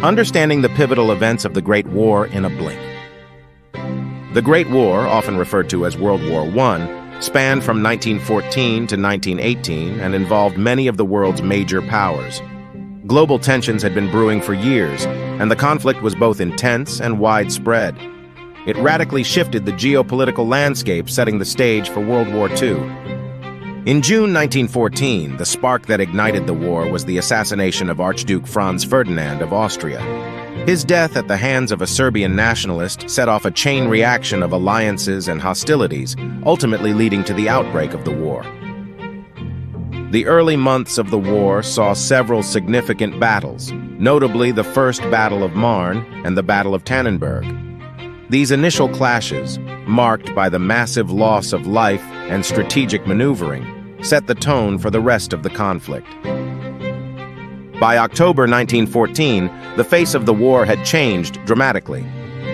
Understanding the pivotal events of the Great War in a blink. The Great War, often referred to as World War I, spanned from 1914 to 1918 and involved many of the world's major powers. Global tensions had been brewing for years, and the conflict was both intense and widespread. It radically shifted the geopolitical landscape, setting the stage for World War II. In June 1914, the spark that ignited the war was the assassination of Archduke Franz Ferdinand of Austria. His death at the hands of a Serbian nationalist set off a chain reaction of alliances and hostilities, ultimately leading to the outbreak of the war. The early months of the war saw several significant battles, notably the First Battle of Marne and the Battle of Tannenberg. These initial clashes, marked by the massive loss of life and strategic maneuvering, set the tone for the rest of the conflict. By October 1914, the face of the war had changed dramatically.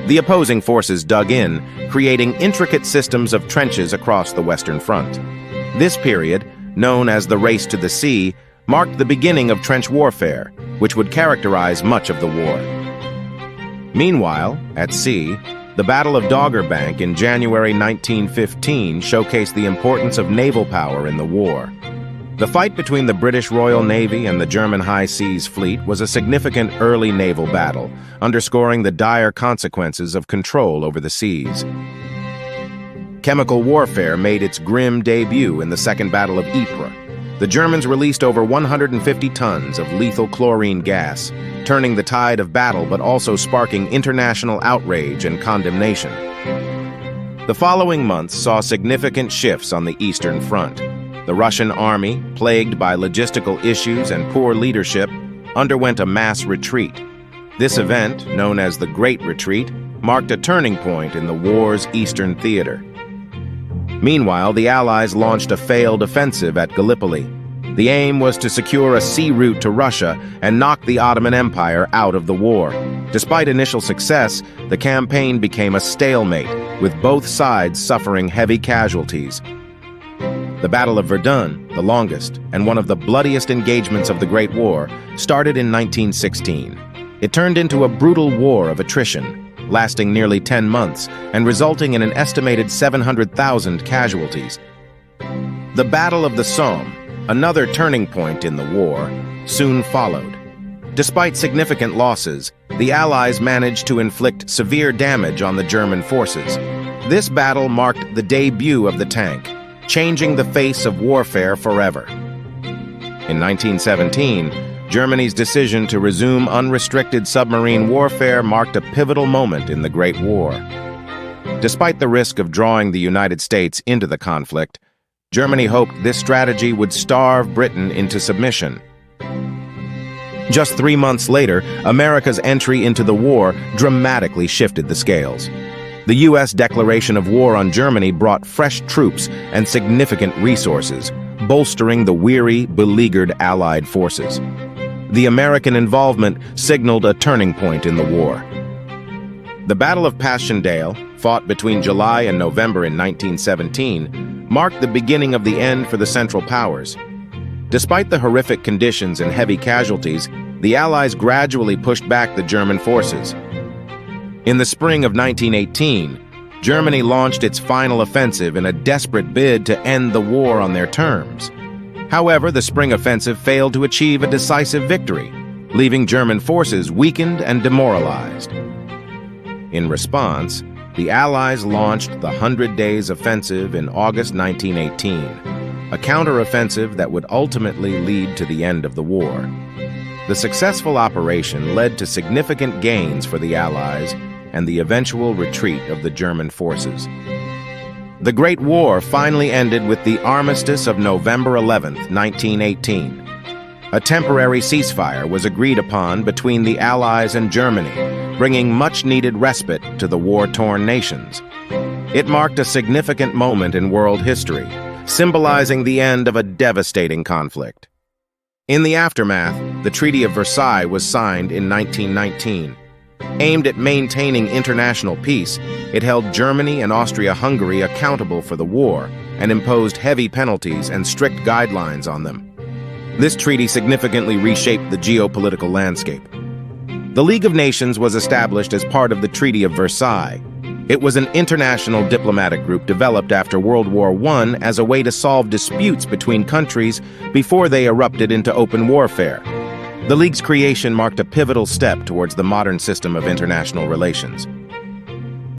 The opposing forces dug in, creating intricate systems of trenches across the Western Front. This period, known as the Race to the Sea, marked the beginning of trench warfare, which would characterize much of the war. Meanwhile, at sea, the Battle of Dogger Bank in January 1915 showcased the importance of naval power in the war. The fight between the British Royal Navy and the German High Seas Fleet was a significant early naval battle, underscoring the dire consequences of control over the seas. Chemical warfare made its grim debut in the Second Battle of Ypres. The Germans released over 150 tons of lethal chlorine gas, turning the tide of battle but also sparking international outrage and condemnation. The following months saw significant shifts on the Eastern Front. The Russian army, plagued by logistical issues and poor leadership, underwent a mass retreat. This event, known as the Great Retreat, marked a turning point in the war's eastern theater. Meanwhile, the Allies launched a failed offensive at Gallipoli. The aim was to secure a sea route to Russia and knock the Ottoman Empire out of the war. Despite initial success, the campaign became a stalemate, with both sides suffering heavy casualties. The Battle of Verdun, the longest and one of the bloodiest engagements of the Great War, started in 1916. It turned into a brutal war of attrition, lasting nearly 10 months and resulting in an estimated 700,000 casualties. The Battle of the Somme, another turning point in the war, soon followed. Despite significant losses, the Allies managed to inflict severe damage on the German forces. This battle marked the debut of the tank, changing the face of warfare forever. In 1917, Germany's decision to resume unrestricted submarine warfare marked a pivotal moment in the Great War. Despite the risk of drawing the United States into the conflict, Germany hoped this strategy would starve Britain into submission. Just 3 months later, America's entry into the war dramatically shifted the scales. The U.S. declaration of war on Germany brought fresh troops and significant resources, bolstering the weary, beleaguered Allied forces. The American involvement signaled a turning point in the war. The Battle of Passchendaele, fought between July and November in 1917, marked the beginning of the end for the Central Powers. Despite the horrific conditions and heavy casualties, the Allies gradually pushed back the German forces. In the spring of 1918, Germany launched its final offensive in a desperate bid to end the war on their terms. However, the spring offensive failed to achieve a decisive victory, leaving German forces weakened and demoralized. In response, the Allies launched the 100 Days Offensive in August 1918, a counteroffensive that would ultimately lead to the end of the war. The successful operation led to significant gains for the Allies and the eventual retreat of the German forces. The Great War finally ended with the Armistice of November 11, 1918. A temporary ceasefire was agreed upon between the Allies and Germany, bringing much-needed respite to the war-torn nations. It marked a significant moment in world history, symbolizing the end of a devastating conflict. In the aftermath, the Treaty of Versailles was signed in 1919. Aimed at maintaining international peace, it held Germany and Austria-Hungary accountable for the war and imposed heavy penalties and strict guidelines on them. This treaty significantly reshaped the geopolitical landscape. The League of Nations was established as part of the Treaty of Versailles. It was an international diplomatic group developed after World War I as a way to solve disputes between countries before they erupted into open warfare. The League's creation marked a pivotal step towards the modern system of international relations.